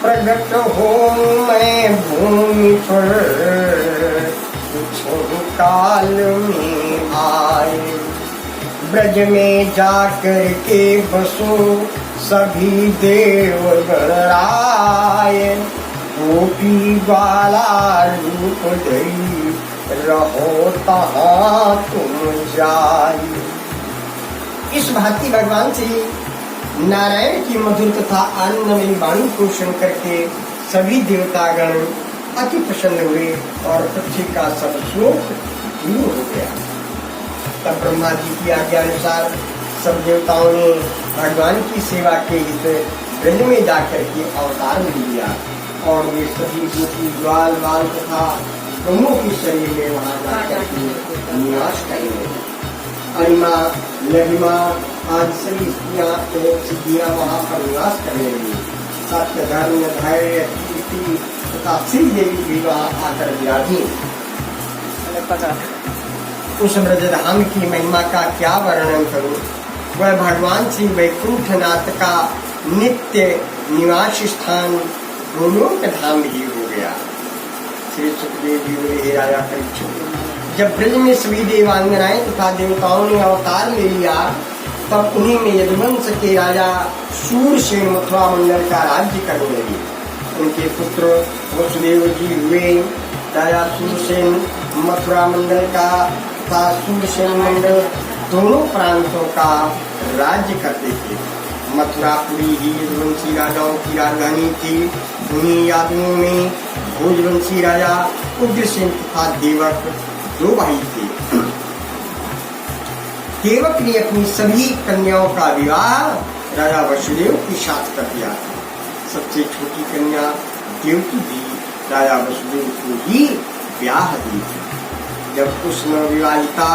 प्रगट हो मैं भूमि पर, कुछ काल में आए। ब्रज में जाकर के बसो सभी देवगण राय, गोपी बाला रूप धरी रहो तहाँ तुम जाई। इस भांति भगवान श्री नारायण की मधुर तथा आनंदमयी वाणी को सुनकर के सभी देवतागण अति प्रसन्न हुए और पृथ्वी का सब शोक दूर हो गया। तब ब्रह्मा जी की आज्ञा अनुसार सब देवताओं ने भगवान की सेवा के हित ब्रज में जाकर के अवतार लिया और वे सभी गोपी ज्वाल बाल तथा ब्रह्मों के शरीर में वहां जाकर के निवास करेंगे। अणिमा लघिमा आदि सभी स्त्रियां वहां पर निवास करने लगी। सत्य धर्म धैर्य कीर्ति तथा श्री देवी भी वहां आकर विराजी। उस ब्रजधाम की महिमा का क्या वर्णन करूं। वह भगवान श्री वैकुंठनाथ का नित्य निवास स्थान गोलोक धाम ही हो गया। श्री सुखदेव जी बोले, हे राजा परीक्षित, जब ब्रज में सभी देवांगनाएं तथा देवताओं ने अवतार ले लिया, तब उन्हीं में यदुवंश के राजा शूरसेन मथुरा मंडल का राज्य करने लगे। उनके पुत्र वसुदेव जी हुए। राजा शूरसेन मथुरा मंडल का तथा शूरसेन मंडल दोनों प्रांतों का राज्य करते थे। मथुरापुरी ही यदुवंशी राजाओं की राजधानी थी। उन्हीं यादवों में भोजवंशी राजा उग्रसेन तथा देवक दो भाई थे। देवक ने अपनी सभी कन्याओं का विवाह राजा वसुदेव के साथ कर दिया। सबसे छोटी कन्या देवकी भी राजा वसुदेव को ही ब्याह दी थी। जब उस नवविवाहिता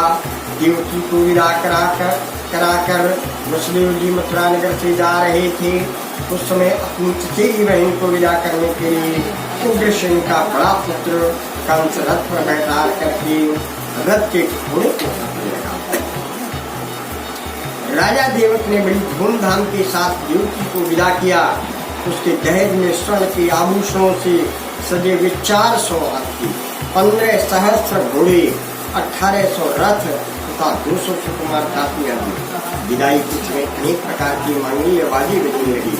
देवकी को विदा कराकर वसुदेव जी मथुरा नगर से जा रहे थे, उस समय अपनी चचेरी बहन को विदा करने के लिए उग्रसेन का बड़ा पुत्र कंस रथ पर बैठा करके रथ के घोड़े को काटने लगा। राजा देवक ने बड़ी धूमधाम के साथ देवकी को विदा किया। उसके दहेज में स्वर्ण के आभूषणों से सजे हुए 400 हाथी, 15 सहस्त्र घोड़े, 1800 रथ तथा 200 सुकुमार काफियां दी। विदाई के समय अनेक प्रकार की मांगलिक आवाजें बजने लगी।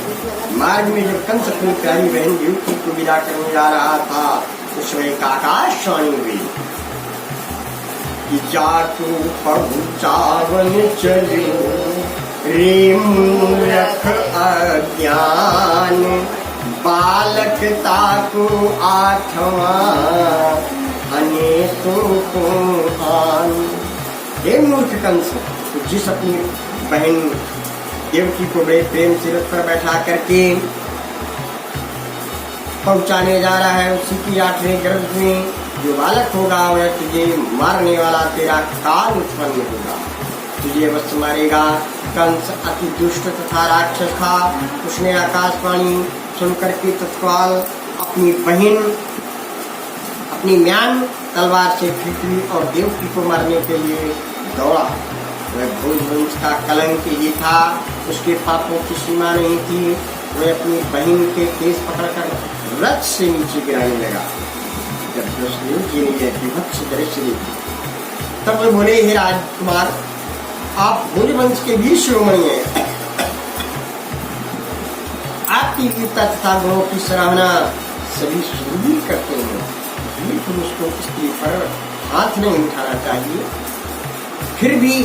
मार्ग में जब कंस अपनी प्यारी बहन देवकी को विदा करने जा रहा था, उस समय एक आकाशवाणी हुई कि जातु पहुँचावन चलो रे मूर्ख अज्ञान, बालक ताको आठवां अने तो को आन। हे मूर्ख कंस, जिस अपनी बहन देवकी को बड़े प्रेम से रथ पर बैठा करके पहुंचाने जा रहा है, उसी की 8वें गर्भ में जो बालक होगा वह तुझे मारने वाला तेरा काल उत्पन्न होगा, तुझे अवश्य मारेगा। कंस अति दुष्ट तथा राक्षस था। उसने आकाशवाणी सुनकर के तत्काल अपनी बहन अपनी म्यान तलवार से खींची और देवकी को मारने के लिए दौड़ा। वह भोजवंश का कलंक ही था। उसके पापों की सीमा नहीं थी। वह अपनी बहन के केस पकड़कर रथ से नीचे गिराने लगा। जब वसुदेव जी ने यह विभत्स दृश्य देखा, तब वे बोले, हे राजकुमार, आप भोजवंश के भी शिरोमणि हैं। आपकी वीरता तथा गुणों की सराहना सभी सूरवीर करते हैं। वीर पुरुष को स्त्री पर हाथ नहीं उठाना चाहिए। फिर भी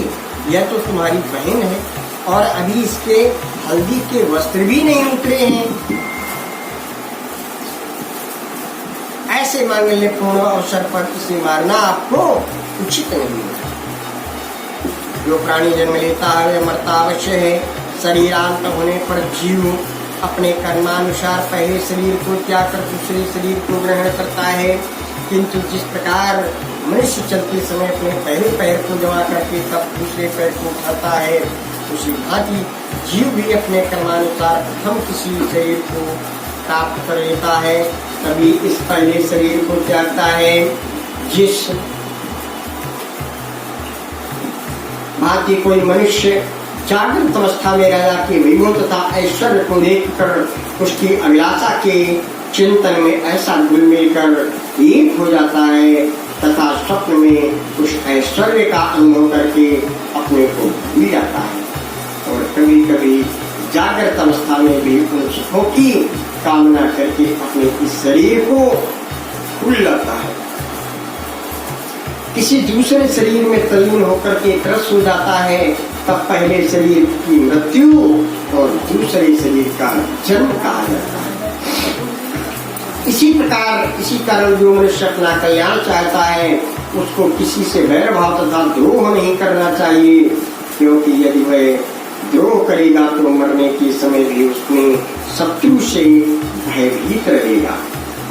यह तो तुम्हारी बहन है और अभी इसके हल्दी के वस्त्र भी नहीं उतरे हैं। ऐसे मांगल्यपूर्ण अवसर पर इसे मारना आपको उचित नहीं है। जो प्राणी जन्म लेता है वह मरता अवश्य है। शरीरांत होने पर जीव अपने कर्मानुसार पहले शरीर को त्याग कर दूसरे शरीर को ग्रहण करता है, किंतु जिस प्रकार मनुष्य चलते समय अपने पहले पैर को जमा करके तब दूसरे पैर को उठाता है, उसी भांति जीव भी अपने कर्मानुसार प्रथम किसी शरीर को प्राप्त कर लेता है, तभी इस पहले शरीर को त्यागता है। जिस भांति कोई मनुष्य जागृत अवस्था में राजा के वैभव तथा ऐश्वर्य को देखकर उसकी अभिलाषा के चिंतन में ऐसा घुल मिलकर एक हो जाता है तथा स्वप्न में उस ऐश्वर्य का अनुभव करके अपने को भूल जाता है और कभी कभी जागृत अवस्था में भी उन सुखों की कामना करके अपने इस शरीर को भूल जाता है। किसी दूसरे शरीर में तल्लीन होकर के त्रस्त हो जाता है तब पहले शरीर की मृत्यु और दूसरे शरीर का जन्म कहा जाता है। इसी प्रकार इसी कारण जो मनुष्य अपना कल्याण चाहता है उसको किसी से वैर भाव तथा द्रोह नहीं करना चाहिए, क्योंकि यदि वह द्रोह करेगा तो मरने के समय भी उसमें शत्रु से भयभीत रहेगा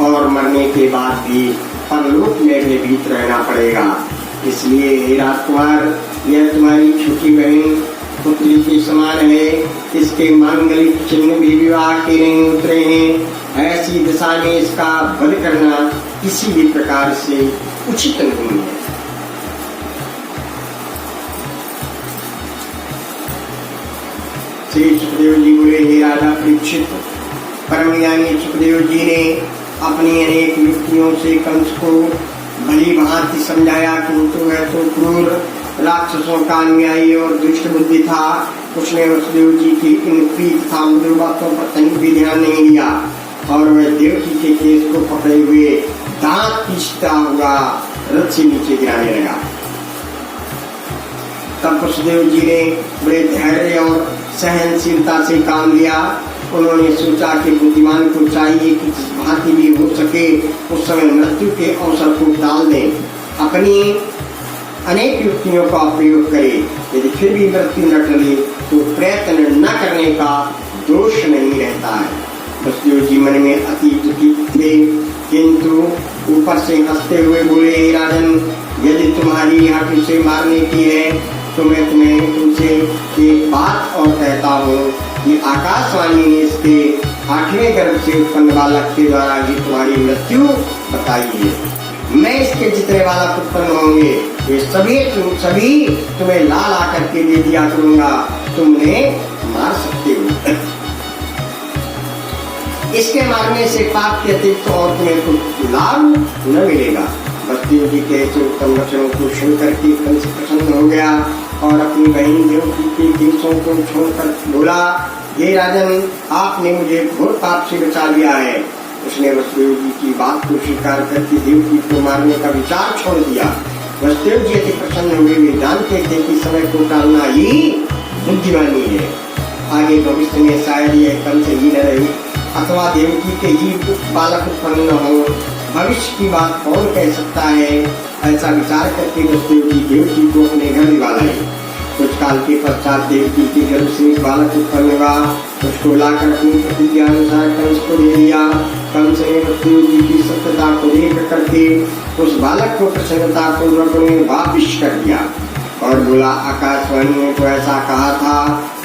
और मरने के बाद भी परलोक में भयभीत रहना पड़ेगा। इसलिए हे राजकुमार, यह तुम्हारी छोटी बहन पुत्री के समान है, इसके मांगलिक चिन्ह भी विवाह के नहीं उतरे हैं। ऐसी दशा में इसका वध करना किसी भी प्रकार से उचित नहीं है। श्री सुखदेव जी बोले, हे राजा परीक्षित, परम ज्ञानी सुखदेव जी ने अपनी अनेक युक्तियों से कंस को भली भांति समझाया, किंतु वह तो क्रूर राक्षसों का अनुयायी और दुष्ट बुद्धि था। उसने वसुदेव जी की इन प्रीत था मधुर बातों पर तनिक भी ध्यान नहीं दिया और वह देवकी के केस को पकड़े हुए दांत पीसता हुआ रथ से नीचे गिराने लगा। तब वसुदेव जी ने बड़े धैर्य और सहनशीलता से काम लिया। उन्होंने सोचा कि बुद्धिमान को चाहिए कि जिस भांति भी हो सके उस समय मृत्यु के अवसर को टाल दें, अपनी अनेक युक्तियों का प्रयोग करे। यदि फिर भी मृत्यु न टले तो प्रयत्न न करने का दोष नहीं रहता है। वसुदेव जी मन में अति दुखी थे, किंतु ऊपर से हंसते हुए बोले, राजन, यदि तुम्हारी हट उसे मारने की है तो मैं तुम्हें तुमसे एक बात और कहता हूँ कि आकाशवाणी ने इसके 8वें गर्भ से उत्पन्न बालक के द्वारा ही तुम्हारी मृत्यु बताई है। मैं इसके जितने बालक उत्पन्न होंगे वे सभी तुम्हें ला ला करके दे दिया करूंगा, तुमने मार सकते हो। इसके मारने से पाप के अतिरिक्त और तुम्हें कुछ लाभ न मिलेगा। वसुदेव जी के उत्तम वचनों को सुनकर के कंस प्रसन्न हो गया और अपनी बहन देवकी के केसों को छोड़कर बोला, हे राजन, आपने मुझे घोर पाप से बचा लिया है। उसने वसुदेव जी की बात को स्वीकार करके देवकी को मारने का विचार छोड़ दिया। वसुदेव जी अति प्रसन्न हुए, वे जानते थे कि समय को टालना ही बुद्धिमानी है। आगे भविष्य में शायद यह कंस ही न रहे अथवा देवकी के ही बालक उत्पन्न न हो, भविष्य की बात कौन कह सकता है। ऐसा विचार करके वसुदेव जी देवकी को अपने घर दिवा लाए। कुछ काल के पश्चात देवकी के गर्भ से बालक उत्पन्न हुआ, उसको लाकर अपनी प्रतिज्ञा अनुसार कंस को दे दिया। कंस ने वसुदेव जी की सत्यता को देख करके उस बालक को प्रसन्नता पूर्वक उन्हें वापिस कर दिया और बोला, आकाशवाणी ने तो ऐसा कहा था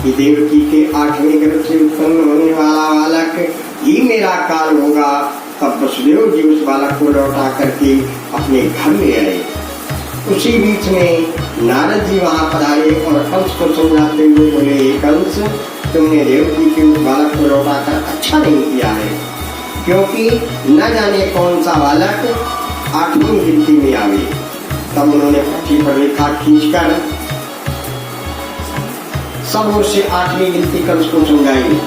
कि देवकी के 8वें गर्भ से उत्पन्न होने वाला बालक ही मेरा काल होगा। तब वसुदेव जी उस बालक को लौटा करके अपने घर ले आए। उसी बीच में नारद जी वहां पधारे और कंस को समझाते हुए बोले, कंस, तुमने देवकी के उस बालक को लौटाकर अच्छा नहीं किया है, क्योंकि न जाने कौन सा बालक 8वीं गिनती में आवे। तब उन्होंने पृथ्वी पर रेखा खींचकर सब ओर से 8वीं गिनती कंस को समझाई।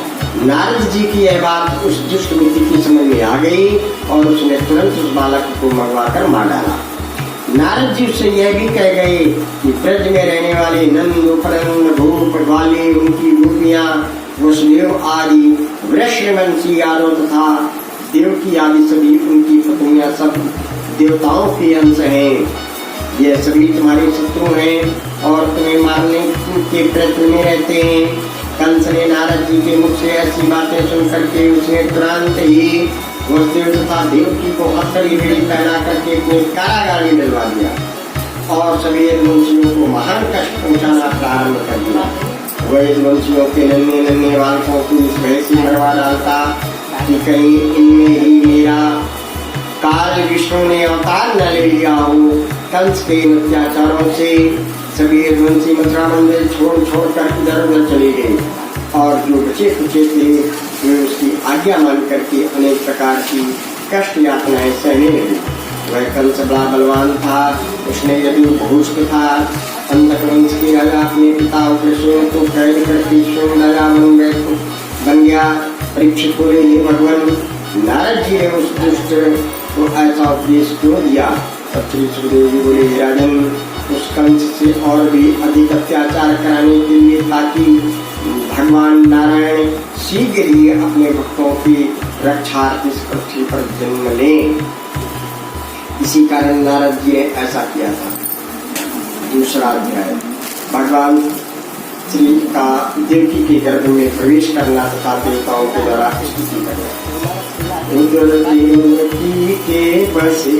नारद जी की यह बात उस दुष्ट बुद्धि की समझ में आ गई और उसने तुरंत उस बालक को मंगवा कर मार डाला। नारद जी उससे यह भी कह गए कि ब्रज में रहने वाले नंद, उपनंद, भूप, ग्वाले, उनकी गोपियां, वसुदेव आदि वृषवंशी यादव तथा देवकी आदि सभी उनकी पत्नियां सब देवताओं के अंश हैं। ये सभी तुम्हारे शत्रु हैं और तुम्हें मारने के प्रयत्न में रहते हैं। कंस ने नारद जी के मुख से ऐसी बातें सुन करके उसने तुरंत ही वसुदेव तथा देवकी को हथकड़ी बेड़ी पहना करके अपने कारागार में डलवा दिया और सभी यदुवंशियों को महान कष्ट पहुंचाना प्रारंभ कर दिया। वह यदुवंशियों के नन्हे नन्हे बालकों को इस भय से मरवा डालता कि कहीं इनमें ही मेरा काल विष्णु ने अवतार न ले लिया हो कंस के अत्याचारों से सभी रघुवंशी मथुरा मंदिर छोड़ कर इधर उधर चले गए और जो बचे खुचे थे वे उसकी आज्ञा मान करके अनेक प्रकार की कष्ट यातनाएं सहने लगे। वह कंस बड़ा बलवान था, उसने यदि भूष्ट था। अंधक वंश के राजा अपने पिता उग्रसेन को कैद करके स्वयं राजा बन गया। परीक्षित बोले, हे भगवान, नारद जी ने उस दुष्ट को ऐसा उपदेश क्यों दिया? तब श्री सुखदेव जी बोले, राजन, उस कंस से और भी अधिक अत्याचार कराने के लिए ताकि भगवान नारायण शीघ्र ही अपने भक्तों की रक्षार्थ इस पृथ्वी पर जन्म लें। इसी कारण नारद जी ने ऐसा किया था। दूसरा अध्याय, भगवान श्री का देवकी के गर्भ में प्रवेश करना तथा देवताओं के द्वारा स्तुति करना। इंद्र देवकी के बसे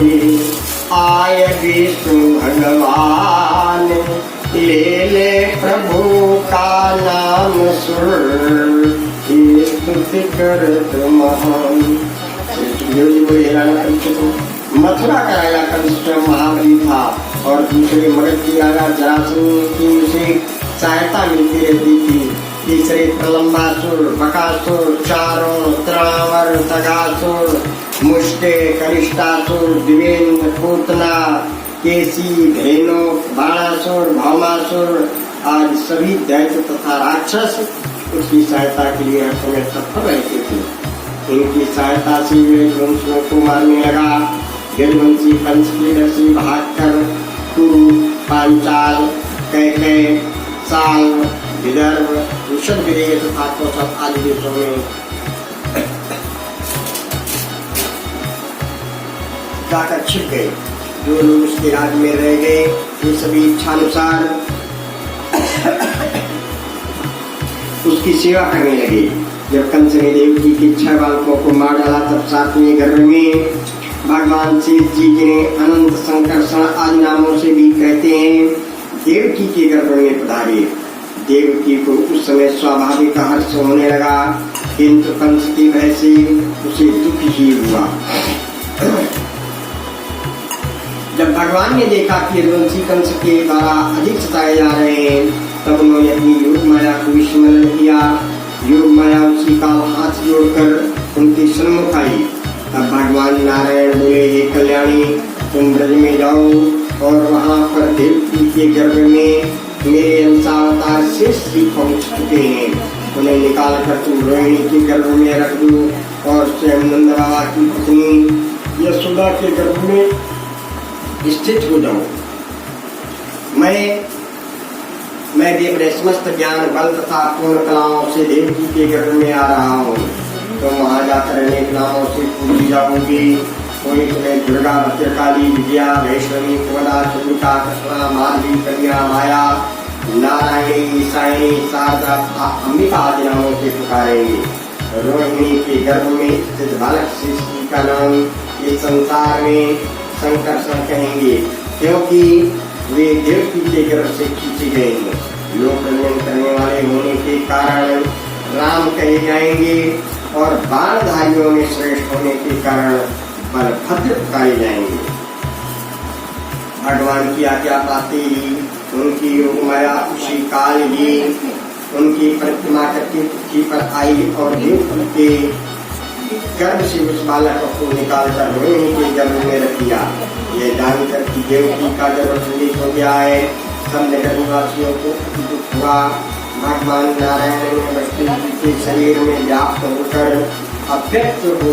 आय विष्णु भगवान, ले प्रभु का नाम सुर, स्तुति करत महान। मथुरा का राजा कंस महाबली था और दूसरे मगध की राजा जरासंध की उसे सहायता मिलती रहती थी। तीसरे प्रलंबासुर, बकासुर, चारों, त्रावर, तगासुर, मुष्टे, कनिष्ठासुर, दिवेन्द्र, पूतना, केसी, धेनु, बाणासुर, भौमासुर आदि सभी दैत्य तथा राक्षस उसकी सहायता के लिए हर समय तत्पर रहते थे। इनकी सहायता से वे वंशियों को मारने लगा। यदुवंशी कंस की डर से भागकर कुरु, पांचाल, कैकेय, साल, विदर्भ, वृषभगिरि तथा कौशल आदि देशों में जाकर छिप गए। जो लोग उसके राज में रह गए वे सभी इच्छानुसार उसकी सेवा करने लगे। जब कंस ने देवकी की 6 बालकों को मार डाला तब 7वें गर्भ में भगवान शिव जी जिन्हें अनंत संकर्षण आदि नामों से भी कहते हैं, देवकी के गर्भ में पधारे। देवकी को उस समय स्वाभाविक हर्ष होने लगा, किंतु कंस की भय से उसे दुख ही हुआ। जब भगवान ने देखा कि रघुवंशी कंस के द्वारा अधिक सताए जा रहे हैं, तब उन्होंने अपनी योग माया को विस्मरण किया। योग माया उसी का हाथ जोड़कर उनकी सन्मुख आई। तब भगवान नारायण बोले, हे कल्याणी, तुम ब्रज में जाओ और वहाँ पर देवकी के गर्भ में मेरे अंशावतार शेष जी पहुँच चुके हैं। उन्हें निकाल कर तुम रोहिणी के गर्भ में रख दो और स्वयं नंद बाबा की पत्नी यशोदा के गर्भ में स्थित हो जाओ। मैं भी अपने समस्त ज्ञान बल तथा पूर्ण कलाओं से देवकी के गर्भ में आ रहा हूँ। तुम वहाँ जाकर अनेक नामों से पूजी जाओगी। कोई तुम्हें दुर्गा, भद्रकाली, विद्या, वैष्णवी, कुमदा, चंडिका, कृष्णा, माधवी, कन्या, माया, नारायणी, ईशानी, शारदा, अम्बिका आदि नामों से पुकारेंगे। रोहिणी के गर्भ में स्थित बालक शिशु का नाम इस संसार में संकर्षण कहेंगे, क्योंकि वे देवकी के गर्भ से खींचे गए हैं। लोक कल्याण करने वाले होने के कारण राम कहे जाएंगे और बाणधारियों में श्रेष्ठ होने के कारण बलभद्र पुकारे जाएंगे। भगवान की आज्ञा पाते ही उनकी योग माया उसी काल ही उनकी प्रतिमा करके पृथ्वी पर आई और देवकी के गर्भ से उस बालक को निकाल कर रोहिणी के गर्भ में रख दिया। ये जानकर कि देवकी का गर्भ खंडित हो गया है, सब नगरवासियों को दुख हुआ। भगवान नारायण ने बच्चे के शरीर में व्याप्त होकर अव्यक्त हो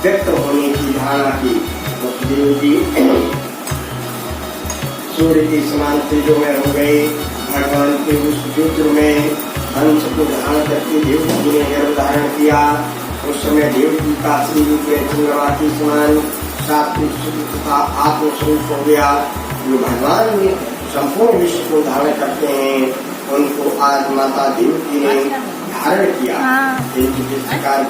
व्यक्त होने की धारणा की। वसुदेव जी सूर्य के समान तेजोमय हो गए। भगवान के उस युद्ध में हंस को धारण करके देवकी ने गर्भ धारण किया। उस समय देवकी का श्री रूप में चंद्रमा के समान सात्विक सुख तथा आत्मस्वरूप हो गया। जो भगवान ने संपूर्ण विश्व को धारण करते हैं उनको आज माता देवकी ने धारण किया। जिस प्रकार